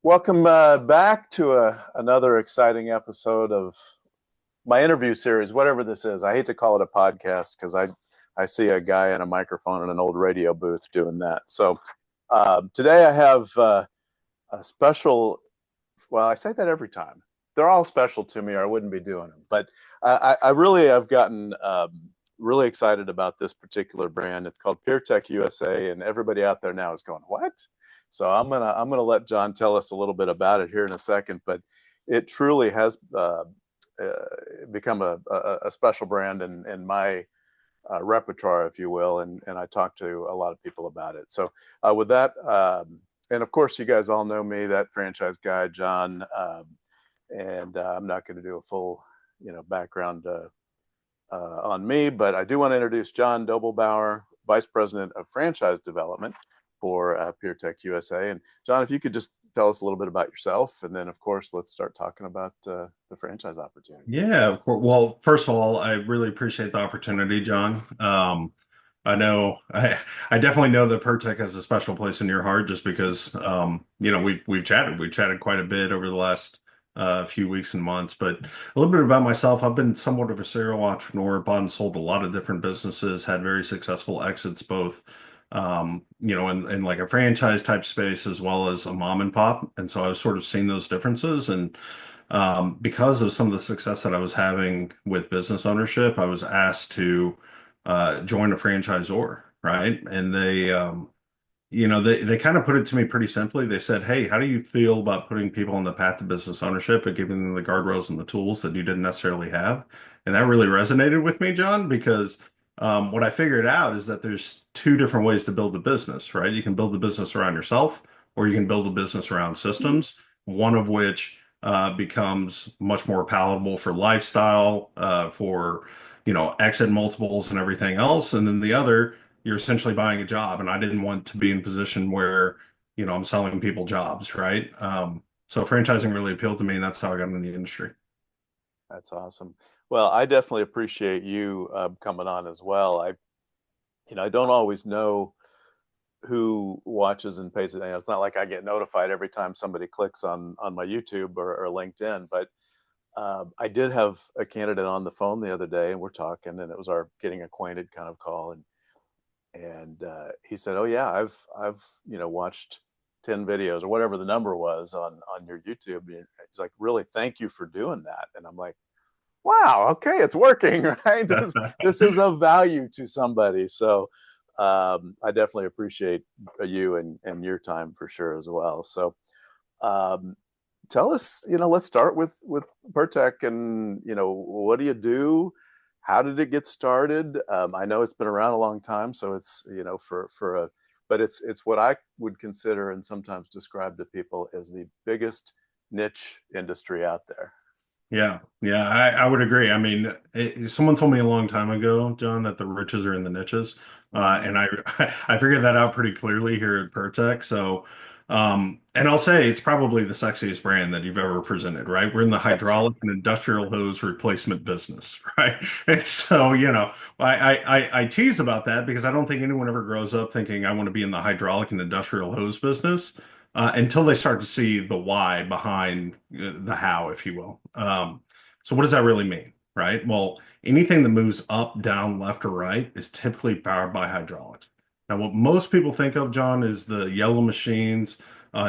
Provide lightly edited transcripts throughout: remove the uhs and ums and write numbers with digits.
Welcome back to another exciting episode of my interview series, whatever this is. I hate to call it a podcast because I see a guy in a microphone in an old radio booth doing that. So today I have a special, well, I say that every time. They're all special to me or I wouldn't be doing them. But I really have gotten really excited about this particular brand. It's called Pirtek USA, and everybody out there now is going, what? So I'm gonna let John tell us a little bit about it here in a second, but it truly has become a special brand in my repertoire, if you will, and I talk to a lot of people about it. So with that, and of course, you guys all know me, that franchise guy, John, and I'm not going to do a full, background on me, but I do want to introduce John Dobelbower, Vice President of Franchise Development for Pirtek USA. And John, if you could just tell us a little bit about yourself, and then of course let's start talking about the franchise opportunity. Yeah, of course. Well, first of all, I really appreciate the opportunity, John. I know I definitely know that Pertec has a special place in your heart just because we've chatted quite a bit over the last few weeks and months. But a little bit about myself, I've been somewhat of a serial entrepreneur, bought and sold a lot of different businesses, had very successful exits both in like a franchise type space as well as a mom and pop. And so I've sort of seen those differences and because of some of the success that I was having with business ownership, I was asked to join a franchisor, right? And they kind of put it to me pretty simply. They said, "Hey, how do you feel about putting people on the path to business ownership and giving them the guardrails and the tools that you didn't necessarily have?" And that really resonated with me, John, because what I figured out is that there's two different ways to build a business, right? You can build a business around yourself, or you can build a business around systems, one of which becomes much more palatable for lifestyle, for exit multiples and everything else, and then the other you're essentially buying a job, and I didn't want to be in a position where, I'm selling people jobs, right? So franchising really appealed to me, and that's how I got into the industry. That's awesome. Well, I definitely appreciate you coming on as well. I don't always know who watches and pays it. It's not like I get notified every time somebody clicks on my YouTube or LinkedIn, but I did have a candidate on the phone the other day, and we're talking, and it was our getting acquainted kind of call, and he said, "Oh yeah, I've watched 10 videos or whatever the number was on your YouTube." And he's like, "Really, thank you for doing that." And I'm like, "Wow, okay, it's working, right? This is of value to somebody." So I definitely appreciate you and your time for sure as well. So um, tell us, let's start with Pertec, and what do you do? How did it get started? I know it's been around a long time, so it's for a, but it's what I would consider and sometimes describe to people as the biggest niche industry out there. Yeah, I would agree. I mean, someone told me a long time ago, John, that the riches are in the niches, Mm-hmm. and I I figured that out pretty clearly here at Pertec. So, and I'll say it's probably the sexiest brand that you've ever presented, right? We're in the That's hydraulic and industrial hose replacement business, right? And so, I tease about that because I don't think anyone ever grows up thinking I want to be in the hydraulic and industrial hose business until they start to see the why behind the how, if you will. So what does that really mean, right? Well, anything that moves up, down, left, or right is typically powered by hydraulics. Now, what most people think of, John, is the yellow machines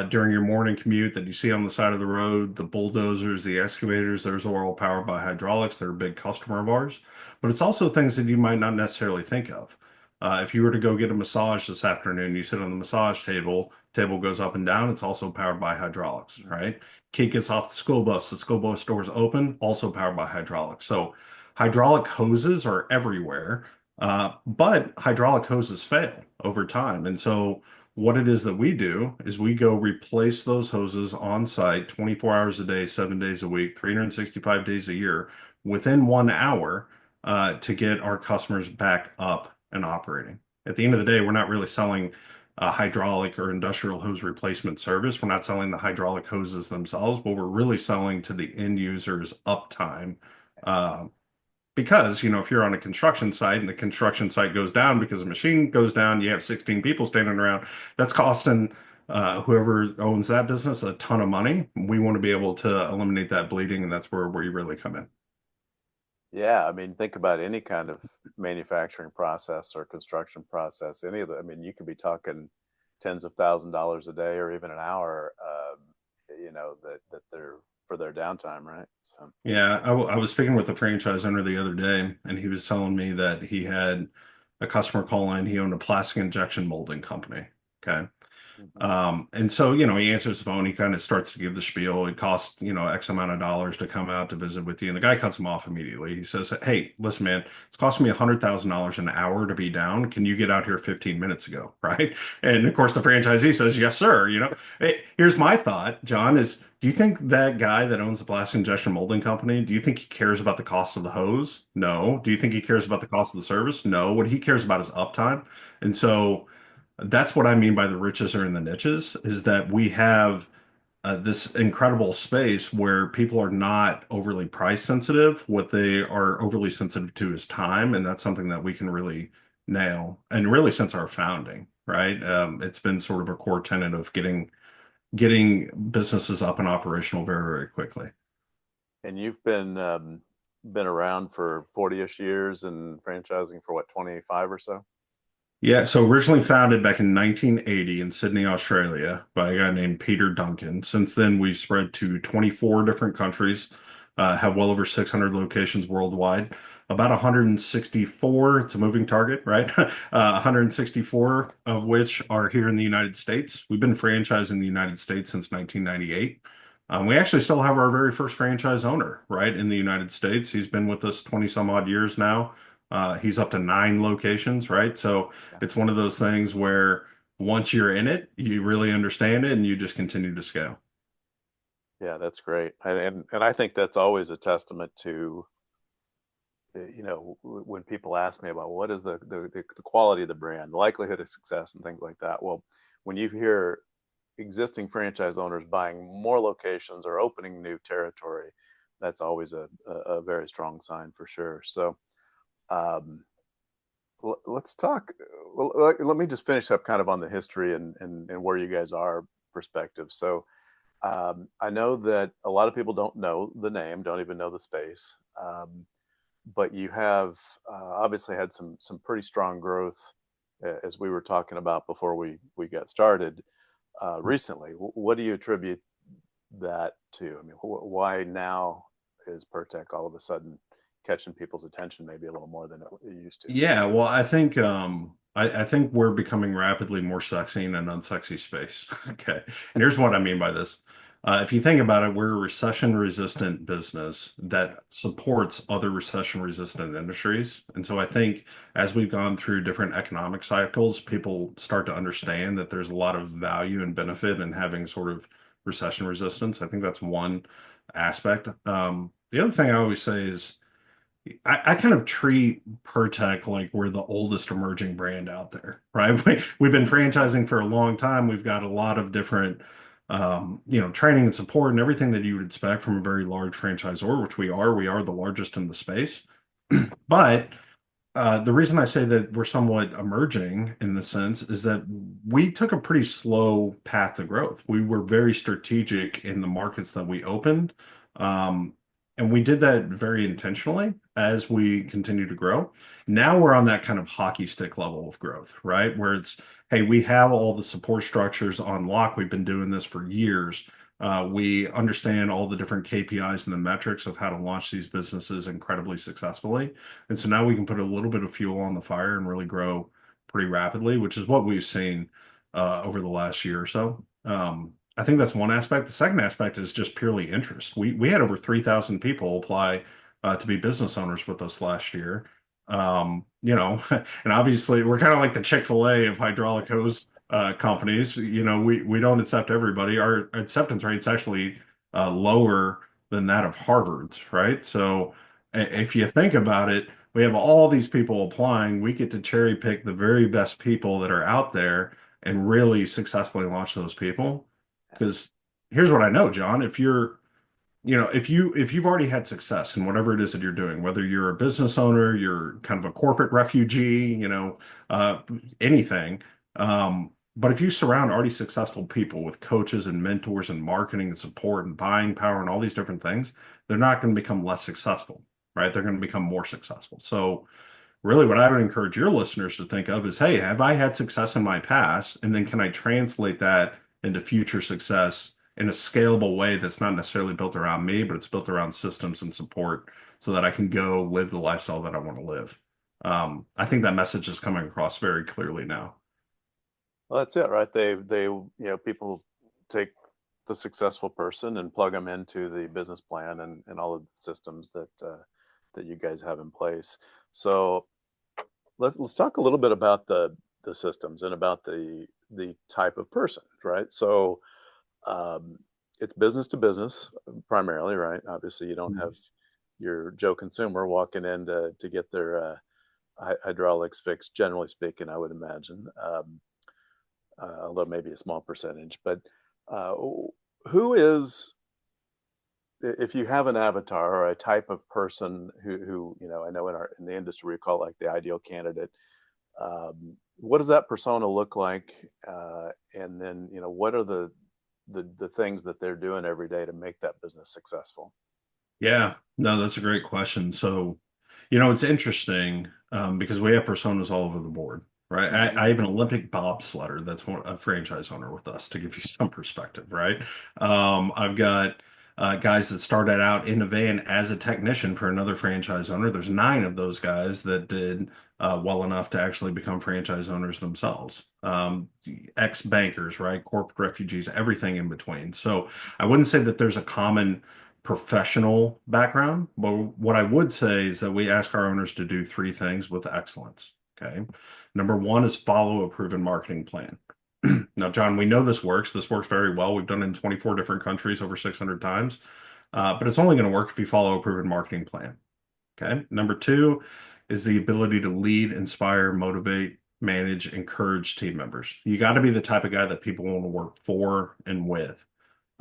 during your morning commute that you see on the side of the road, the bulldozers, the excavators, those are all powered by hydraulics. They're a big customer of ours. But it's also things that you might not necessarily think of. If you were to go get a massage this afternoon, you sit on the massage table goes up and down. It's also powered by hydraulics, right? Kid gets off the school bus doors open, also powered by hydraulics. So hydraulic hoses are everywhere, but hydraulic hoses fail over time. And so what it is that we do is we go replace those hoses on site 24 hours a day, 7 days a week, 365 days a year within 1 hour to get our customers back up and operating. At the end of the day, we're not really selling a hydraulic or industrial hose replacement service. We're not selling the hydraulic hoses themselves, but we're really selling to the end user's uptime. Uh, because, if you're on a construction site and the construction site goes down because a machine goes down, you have 16 people standing around, that's costing whoever owns that business a ton of money. We want to be able to eliminate that bleeding, and that's where we really come in. Yeah, I mean, think about any kind of manufacturing process or construction process. Any of the, I mean, you could be talking tens of $1,000s a day or even an hour, that they're for their downtime, right? So, Yeah, I was speaking with the franchise owner the other day, and he was telling me that he had a customer call in. He owned a plastic injection molding company. Okay. mhm. And so, you know, he answers the phone, he kind of starts to give the spiel. It costs, you know, X amount of dollars to come out to visit with you. And the guy cuts him off immediately. He says, "Hey, listen, man, it's costing me $100,000 an hour to be down. Can you get out here 15 minutes ago?" Right. And of course, the franchisee says, "Yes, sir." You know, hey, here's my thought, John, is do you think that guy that owns the plastic injection molding company, do you think he cares about the cost of the hose? No. Do you think he cares about the cost of the service? No. What he cares about is uptime. And so, that's what I mean by the riches are in the niches, is that we have this incredible space where people are not overly price sensitive. What they are overly sensitive to is time, and that's something that we can really nail. And really, since our founding, right? It's been sort of a core tenet of getting businesses up and operational very, very quickly. And you've been around for 40-ish years and franchising for what, 25 or so? Yeah, so originally founded back in 1980 in Sydney, Australia, by a guy named Peter Duncan. Since then, we've spread to 24 different countries, have well over 600 locations worldwide, about 164, it's a moving target, right? 164 of which are here in the United States. We've been franchised in the United States since 1998. We actually still have our very first franchise owner, right, in the United States. He's been with us 20 some odd years now. He's up to 9 locations, right? So, Yeah. it's one of those things where once you're in it, you really understand it and you just continue to scale. Yeah, that's great. And I think that's always a testament to, when people ask me about what is the quality of the brand, the likelihood of success, and things like that. Well, when you hear existing franchise owners buying more locations or opening new territory, that's always a very strong sign for sure. So, um, let's talk. Well, let me just finish up kind of on the history and where you guys are perspective. So, I know that a lot of people don't know the name, don't even know the space. But you have obviously had some pretty strong growth, as we were talking about before we got started recently. What do you attribute that to? I mean, why now is Pertec all of a sudden catching people's attention maybe a little more than it used to? Yeah, well, I think we're becoming rapidly more sexy in an unsexy space. Okay. And here's what I mean by this. If you think about it, we're a recession-resistant business that supports other recession-resistant industries. And so I think as we've gone through different economic cycles, people start to understand that there's a lot of value and benefit in having sort of recession resistance. I think that's one aspect. The other thing I always say is I kind of treat Pertec like we're the oldest emerging brand out there, right? We've been franchising for a long time. We've got a lot of different, training and support and everything that you would expect from a very large franchisor, which we are. We are the largest in the space. But the reason I say that we're somewhat emerging in the sense is that we took a pretty slow path to growth. We were very strategic in the markets that we opened. Um, and we did that very intentionally as we continue to grow. Now we're on that kind of hockey stick level of growth, right? Where it's, hey, we have all the support structures on lock. We've been doing this for years. We understand all the different KPIs and the metrics of how to launch these businesses incredibly successfully. And so now we can put a little bit of fuel on the fire and really grow pretty rapidly, which is what we've seen over the last year or so. I think that's one aspect. The second aspect is just purely interest. We had over 3,000 people apply to be business owners with us last year. And obviously we're kind of like the Chick-fil-A of hydraulic hose companies. We don't accept everybody. Our acceptance rate's actually lower than that of Harvard's, right? So if you think about it, we have all these people applying. We get to cherry pick the very best people that are out there and really successfully launch those people. Because here's what I know, John, if you've already had success in whatever it is that you're doing, whether you're a business owner, you're kind of a corporate refugee, uh, anything, But if you surround already successful people with coaches and mentors and marketing and support and buying power and all these different things, they're not going to become less successful, right? They're going to become more successful. So really what I would encourage your listeners to think of is, hey, have I had success in my past? And then can I translate that into future success in a scalable way that's not necessarily built around me, but it's built around systems and support so that I can go live the lifestyle that I want to live. I think that message is coming across very clearly now. Well, that's it, right? People take the successful person and plug them into the business plan and all of the systems that you guys have in place. So let's talk a little bit about the systems and about the type of person, right? So um, it's business to business primarily, right? Obviously, you don't have your Joe consumer walking in to get their hydraulics fixed. Generally speaking, I would imagine. Although maybe a small percentage. But uh, who is, if you have an avatar or a type of person who I know in the industry we call it like the ideal candidate. What does that persona look like? And then what are the things that they're doing every day to make that business successful? Yeah, no, that's a great question. So, it's interesting because we have personas all over the board, right? Hmm. I have an Olympic bobsledder that's a franchise owner with us to give you some perspective, right? I've got guys that started out in a van as a technician for another franchise owner. There's 9 of those guys that did well enough to actually become franchise owners themselves. Ex-bankers, right? Corporate refugees, everything in between. So I wouldn't say that there's a common professional background. But what I would say is that we ask our owners to do 3 things with excellence. Okay. Number one is follow a proven marketing plan. Now, John, we know this works. This works very well. We've done it in 24 different countries over 600 times. But it's only going to work if you follow a proven marketing plan. Okay. Number two is the ability to lead, inspire, motivate, manage, encourage team members. You got to be the type of guy that people want to work for and with.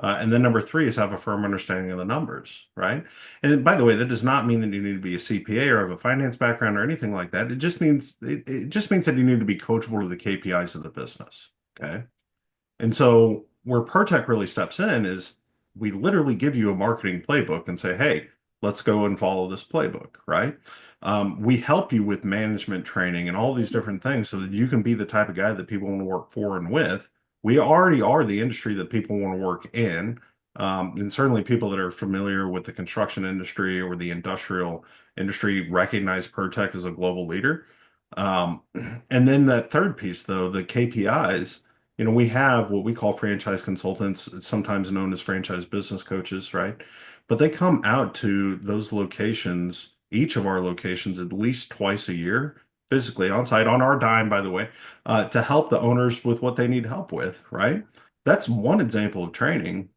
And then number 3 is have a firm understanding of the numbers, right? And by the way, that does not mean that you need to be a CPA or have a finance background or anything like that. It just means that you need to be coachable to the KPIs of the business. Okay. And so where Pertec really steps in is we literally give you a marketing playbook and say, hey, let's go and follow this playbook, right? We help you with management training and all these different things so that you can be the type of guy that people want to work for and with. We already are the industry that people want to work in. And certainly people that are familiar with the construction industry or the industrial industry recognize Pertec as a global leader. Um, and then that third piece, though, the KPIs, we have what we call franchise consultants, sometimes known as franchise business coaches, right? But they come out to those locations, each of our locations, at least twice a year, physically on site, on our dime, by the way, to help the owners with what they need help with, right? That's one example of training.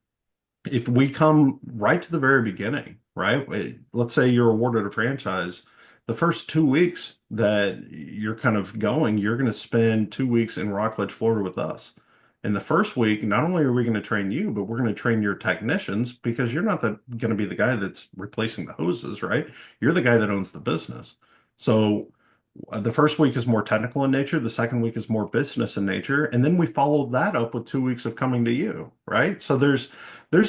If we come right to the very beginning, right? Let's say you're awarded a franchise, the first 2 weeks that you're kind of going, you're going to spend 2 weeks in Rockledge, Florida with us. In the first week, not only are we going to train you, but we're going to train your technicians because you're not going to be the guy that's replacing the hoses, right? You're the guy that owns the business. So the first week is more technical in nature. The second week is more business in nature. And then we follow that up with 2 weeks of coming to you, right? So there's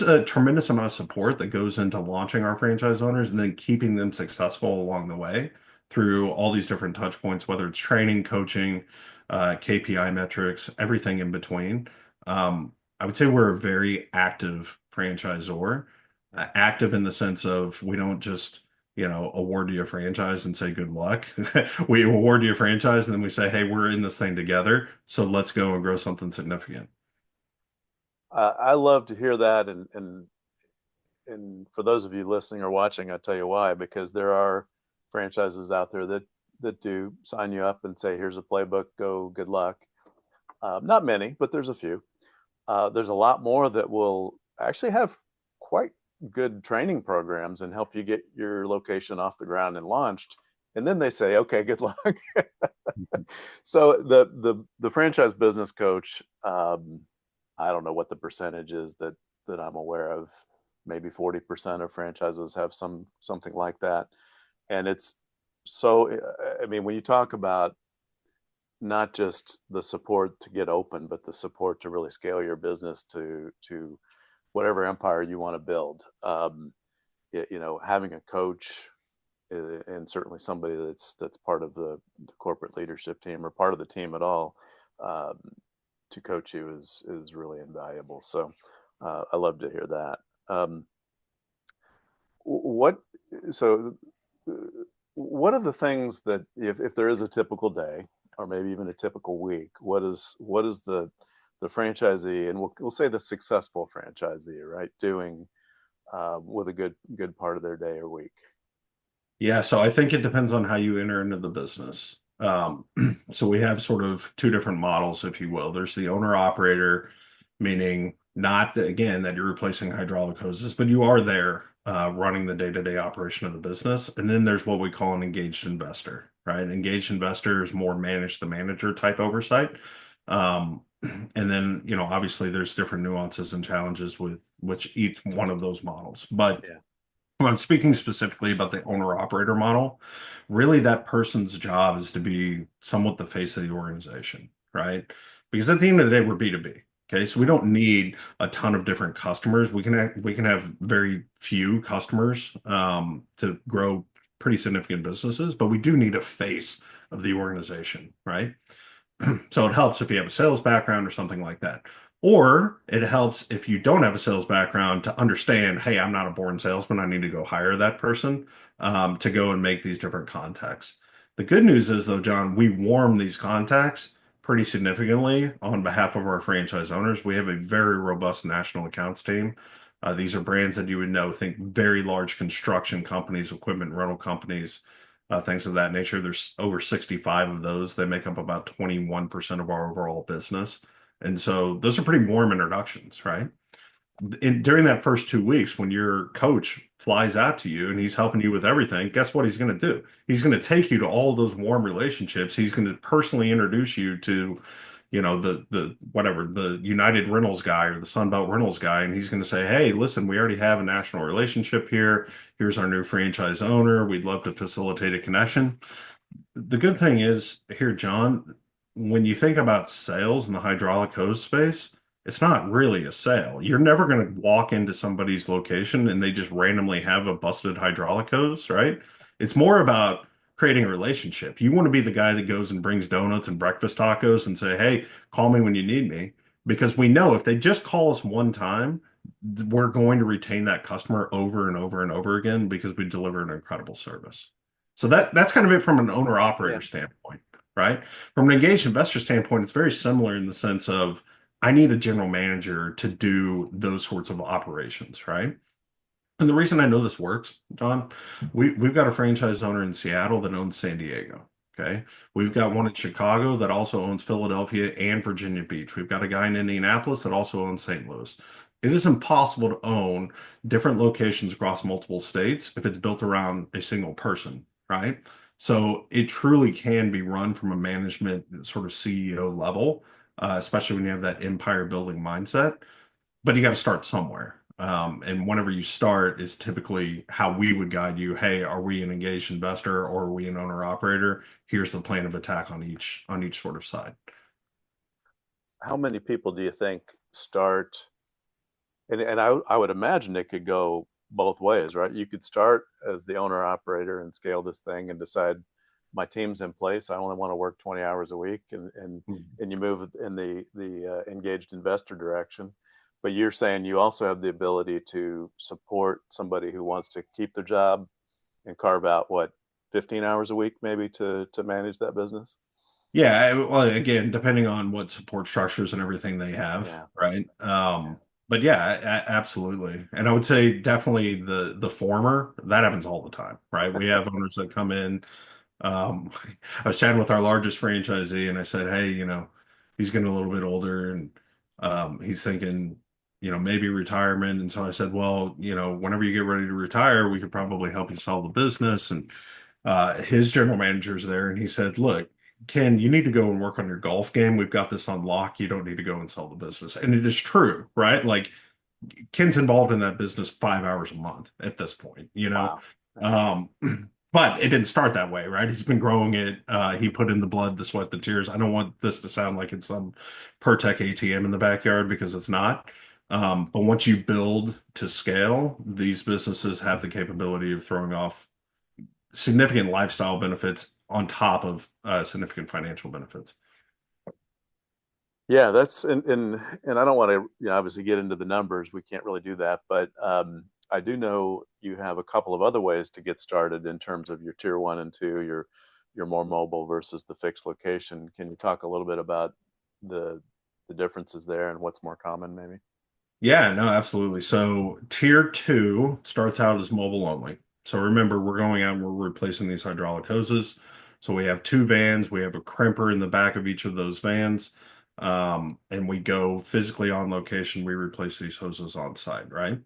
a tremendous amount of support that goes into launching our franchise owners and then keeping them successful along the way through all these different touch points, whether it's training, coaching, KPI metrics, everything in between. I would say we're a very active franchisor, active in the sense of we don't just award you a franchise and say good luck. We award you a franchise and then we say, hey, we're in this thing together, so let's go and grow something significant. I love to hear that, and for those of you listening or watching, I tell you why, because there are franchises out there that do sign you up and say, "Here's a playbook, go, good luck." Not many, but there's a few. There's a lot more that will actually have quite good training programs and help you get your location off the ground and launched. And then they say, "Okay, good luck." So the franchise business coach, I don't know what the percentage is that I'm aware of. Maybe 40% of franchises have something like that, and it's so. I mean, when you talk about not just the support to get open, but the support to really scale your business to whatever empire you want to build. Having a coach, and certainly somebody that's part of the corporate leadership team or part of the team at all, um, to coach you is really invaluable. So I love to hear that. What so uh, what are the things that if there is a typical day or maybe even a typical week, what is the franchisee, and we'll say the successful franchisee, right, doing with a good part of their day or week? Yeah, so I think it depends on how you enter into the business. So we have sort of two different models, if you will. There's the owner operator, meaning not that, again, that you're replacing hydraulic hoses, but you are there running the day-to-day operation of the business. And then there's what we call an engaged investor, right? Engaged investor is more manage the manager type oversight. And then, obviously there's different nuances and challenges with which each one of those models. But Yeah. when I'm speaking specifically about the owner operator model, really that person's job is to be somewhat the face of the organization, right? Because at the end of the day, we're B2B. Okay, so we don't need a ton of different customers. We can have very few customers to grow pretty significant businesses, but we do need a face of the organization, right? So it helps if you have a sales background or something like that. Or it helps if you don't have a sales background to understand, hey, I'm not a born salesman. I need to go hire that person to go and make these different contacts. The good news is, though, John, we warm these contacts pretty significantly on behalf of our franchise owners. We have a very robust national accounts team. These are brands that you would know, think very large construction companies, equipment rental companies, things of that nature. There's over 65 of those. They make up about 21% of our overall business. And so those are pretty warm introductions, right? During that first 2 weeks, when your coach flies out to you and he's helping you with everything, guess what he's going to do? He's going to take you to all those warm relationships. He's going to personally introduce you to, the whatever, the United Rentals guy or the Sunbelt Rentals guy, and he's going to say, "Hey, listen, we already have a national relationship here. Here's our new franchise owner. We'd love to facilitate a connection." The good thing is here, John, when you think about sales in the hydraulic hose space, it's not really a sale. You're never going to walk into somebody's location and they just randomly have a busted hydraulic hose, right? It's more about creating a relationship. You want to be the guy that goes and brings donuts and breakfast tacos and say, "Hey, call me when you need me." Because we know if they just call us one time, we're going to retain that customer over and over and over again because we deliver an incredible service. So that's kind of it from an owner operator Yeah. standpoint, right? From an engaged investor standpoint, it's very similar in the sense of I need a general manager to do those sorts of operations, right? And the reason I know this works, John, we've got a franchise owner in Seattle that owns San Diego. Okay. We've got one in Chicago that also owns Philadelphia and Virginia Beach. We've got a guy in Indianapolis that also owns St. Louis. It is impossible to own different locations across multiple states if it's built around a single person, right? So it truly can be run from a management sort of CEO level, especially when you have that empire building mindset, but you got to start somewhere. And whenever you start is typically how we would guide you. Hey, are we an engaged investor or are we an owner operator? Here's the plan of attack on each sort of side. How many people do you think start? And I would imagine it could go both ways, right? You could start as the owner operator and scale this thing and decide my team's in place. I only want to work 20 hours a week, and you move in the engaged investor direction. But you're saying you also have the ability to support somebody who wants to keep their job and carve out what, 15 hours a week maybe to manage that business. Yeah, well, again, depending on what support structures and everything they have, Yeah. right? Yeah. But yeah, absolutely. And I would say definitely the former, that happens all the time, right? We have owners that come in. I was chatting with our largest franchisee and I said, "Hey, he's getting a little bit older and he's thinking, maybe retirement." And so I said, "Well, whenever you get ready to retire, we could probably help you sell the business." And his general manager's there and he said, "Look, Ken, you need to go and work on your golf game. We've got this on lock. You don't need to go and sell the business." And it is true, right? Like Ken's involved in that business 5 hours a month at this point, Wow. Yeah. Um, But it didn't start that way, right? He's been growing it. He put in the blood, the sweat, the tears. I don't want this to sound like it's some Pertec ATM in the backyard because it's not. But once you build to scale, these businesses have the capability of throwing off significant lifestyle benefits on top of significant financial benefits. Yeah, that's and I don't want to, obviously get into the numbers. We can't really do that, but I do know you have a couple of other ways to get started in terms of your tier one and two, your more mobile versus the fixed location. Can you talk a little bit about the the differences there and what's more common, maybe? Yeah, no, absolutely. So tier two starts out as mobile only. So remember, we're going out and we're replacing these hydraulic hoses. So we have two vans, we have a crimper in the back of each of those vans, and we go physically on location. We replace these hoses on site, right?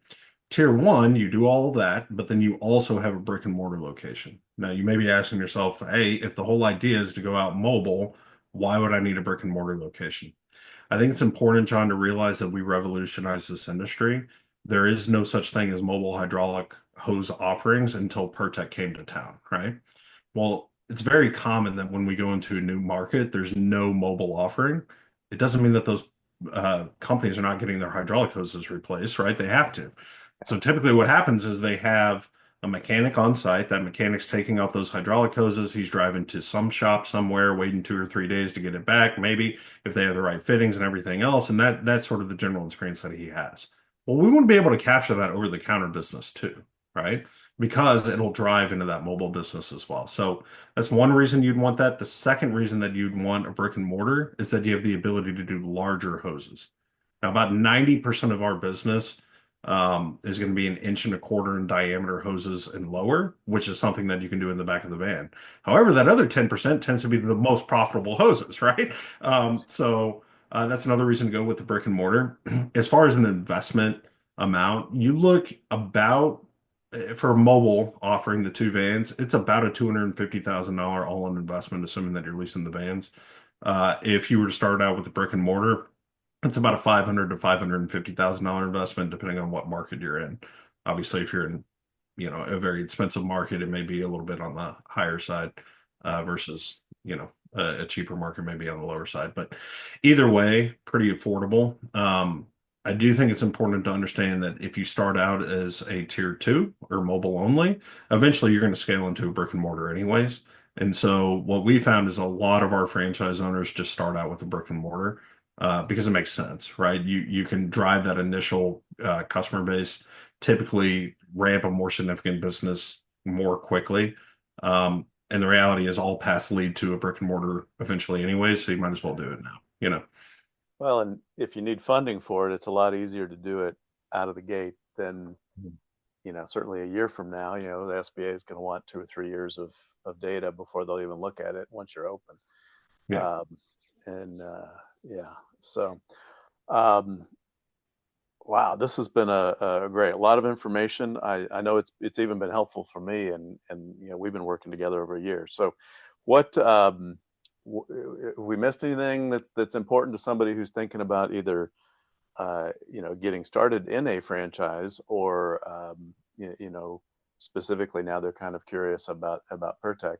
Tier one, you do all of that, but then you also have a brick and mortar location. Now, you may be asking yourself, hey, if the whole idea is to go out mobile, why would I need a brick and mortar location? I think it's important, John, to realize that we revolutionized this industry. There is no such thing as mobile hydraulic hose offerings until Pertec came to town, right? Well, it's very common that when we go into a new market, there's no mobile offering. It doesn't mean that those companies are not getting their hydraulic hoses replaced, right? They have to. So typically, what happens is they have a mechanic on site. That mechanic's taking out those hydraulic hoses. He's driving to some shop somewhere, waiting 2 or 3 days to get it back, maybe if they have the right fittings and everything else. And that's sort of the general experience that he has. Well, we want to be able to capture that over the counter business too, right? Because it'll drive into that mobile business as well. So that's one reason you'd want that. The second reason that you'd want a brick and mortar is that you have the ability to do larger hoses. Now, about 90% of our business is going to be an inch and a quarter in diameter hoses and lower, which is something that you can do in the back of the van. However, that other 10% tends to be the most profitable hoses, right? That's another reason to go with the brick and mortar. As far as an investment amount, you look about for a mobile offering the two vans, it's about a $250,000 all-in investment, assuming that you're leasing the vans. If you were to start out with a brick and mortar, it's about a $500 to $550,000 investment, depending on what market you're in. Obviously, if you're in, a very expensive market, it may be a little bit on the higher side, versus, a cheaper market may be on the lower side. But either way, pretty affordable. I do think it's important to understand that if you start out as a tier two or mobile only, eventually you're going to scale into a brick and mortar anyways. And so what we found is a lot of our franchise owners just start out with a brick and mortar, because it makes sense, right? You can drive that initial customer base, typically ramp a more significant business more quickly. And the reality is all paths lead to a brick and mortar eventually anyway, so you might as well do it now. Well, and if you need funding for it, it's a lot easier to do it out of the gate than, certainly a year from now. The SBA is going to want 2 or 3 years of data before they'll even look at it once you're open. Yeah. Um, and yeah, so um, wow, this has been a great, a lot of information. I know it's even been helpful for me, and we've been working together over a year. So, what have we missed anything that's important to somebody who's thinking about either getting started in a franchise or specifically now they're kind of curious about Pertec.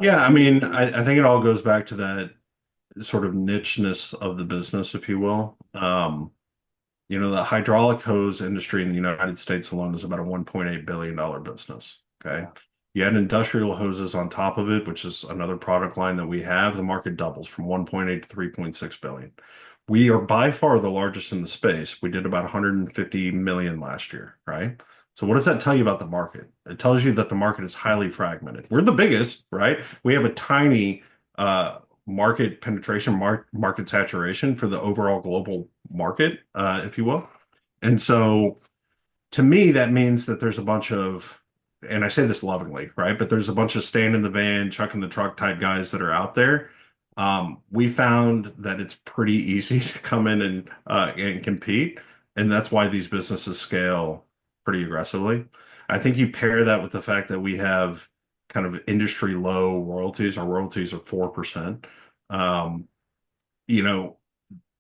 Yeah, I What do you? mean, I think it all goes back to that sort of nicheness of the business, if you will. The hydraulic hose industry in the United States alone is about a $1.8 billion business. Okay. Yeah, You add industrial hoses on top of it, which is another product line that we have, the market doubles from 1.8 to 3.6 billion. We are by far the largest in the space. We did about 150 million last year, right? So what does that tell you about the market? It tells you that the market is highly fragmented. We're the biggest, right? We have a tiny market penetration, market saturation for the overall global market, if you will. And so to me, that means that there's a bunch of, and I say this lovingly, right? But there's a bunch of stand in the van, chuck in the truck type guys that are out there. We found that it's pretty easy to come in and compete, and that's why these businesses scale pretty aggressively. I think you pair that with the fact that we have kind of industry low royalties. Our royalties are 4%. Um, you know,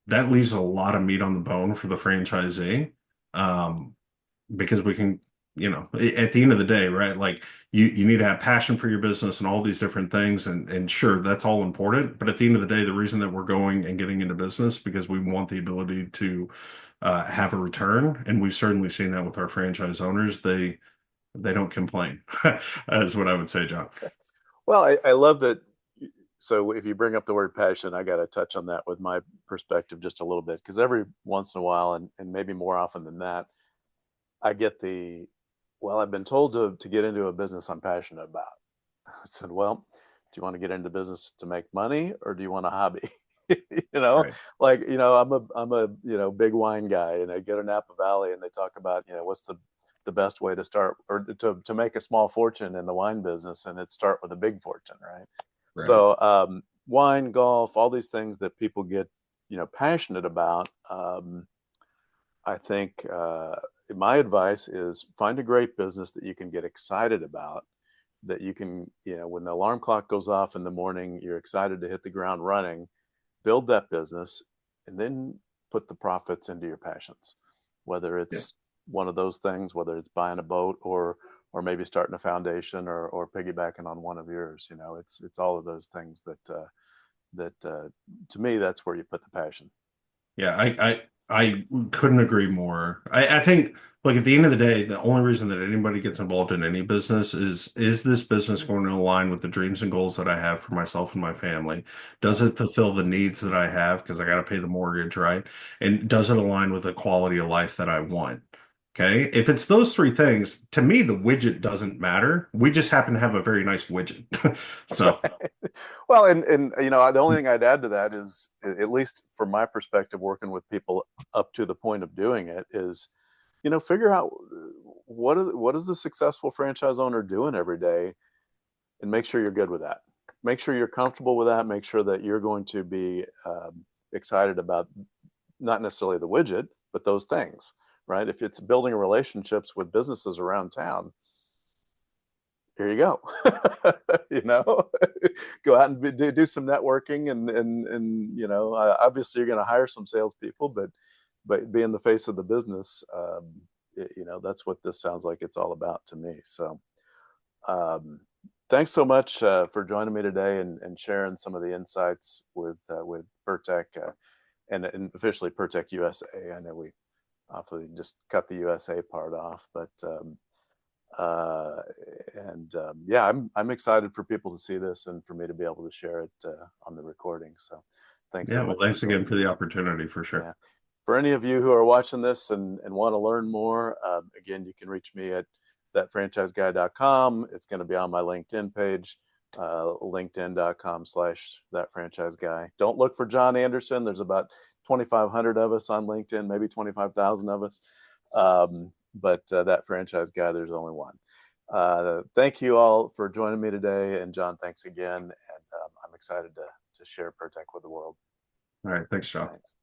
that leaves a lot of meat on the bone for the franchisee. Um, because we can at the end of the day, right? Like you need to have passion for your business and all these different things. And sure, that's all important. But at the end of the day, the reason that we're going and getting into business because we want the ability to have a return. And we've certainly seen that with our franchise owners. They don't complain, is what I would say, John. Well, I love that. So if you bring up the word passion, I got to touch on that with my perspective just a little bit, because every once in a while, and maybe more often than that, I get well, I've been told to get into a business I'm passionate about. I said, well, do you want to get into business to make money, or do you want a hobby? you know, Right. I'm a big wine guy, and I get to Napa Valley, and they talk about what's the best way to start or to make a small fortune in the wine business, and it's start with a big fortune, right? Right. So wine, golf, all these things that people get passionate about. I think my advice is find a great business that you can get excited about, that you can, when the alarm clock goes off in the morning, you're excited to hit the ground running, build that business, and then put the profits into your passions, whether Yeah. it's one of those things, whether it's buying a boat or maybe starting a foundation or piggybacking on one of yours. It's all of those things that to me, that's where you put the passion. Yeah, I couldn't agree more. I think like at the end of the day, the only reason that anybody gets involved in any business is this business going to align with the dreams and goals that I have for myself and my family? Does Yeah. it fulfill the needs that I have because I got to pay the mortgage, right? And does it align with the quality of life that I want? Okay. If it's those three things, to me, the widget doesn't matter. We just happen to have a very nice widget. So, Right. Well, and the only thing I'd add to that is, at least from my perspective, working with people up to the point of doing it, is figure out what is the successful franchise owner doing every day, and make sure you're good with that. Make sure you're comfortable with that. Make sure that you're going to be excited about not necessarily the widget, but those things, right? If it's building relationships with businesses around town, here you go. you know, go out and do some networking, and obviously you're going to hire some salespeople, but being the face of the business, that's what this sounds like it's all about to me. So, um, thanks so much for joining me today and sharing some of the insights with Pirtek and officially Pirtek USA. I know we awfully just cut the USA part off, but uh, yeah, I'm excited for people to see this and for me to be able to share it on the recording. So, thanks so yeah, well, much for thanks again joining for me. the opportunity for sure. Yeah. For any of you who are watching this and want to learn more, again, you can reach me at thatfranchiseguy.com. It's going to be on my LinkedIn page, linkedin.com/thatfranchiseguy. Don't look for John Anderson. There's about 2,500 of us on LinkedIn, maybe 25,000 of us. But that franchise guy, there's only one. Thank you all for joining me today. And John, thanks again. And I'm excited to share Pirtek with the world. All right, thanks, John. Thanks.